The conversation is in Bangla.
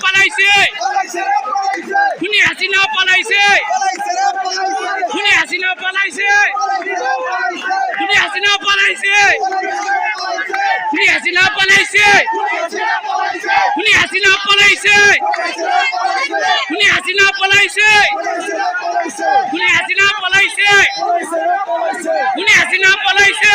পালাইছে খুনি হাসিনা পালাইছে খুনি হাসিনা পালাইছে খুনি হাসিনা পালাইছে খুনি হাসিনা পালাইছে খুনি হাসিনা পালাইছে খুনি হাসিনা পালাইছে খুনি হাসিনা পালাইছে খুনি হাসিনা পালাইছে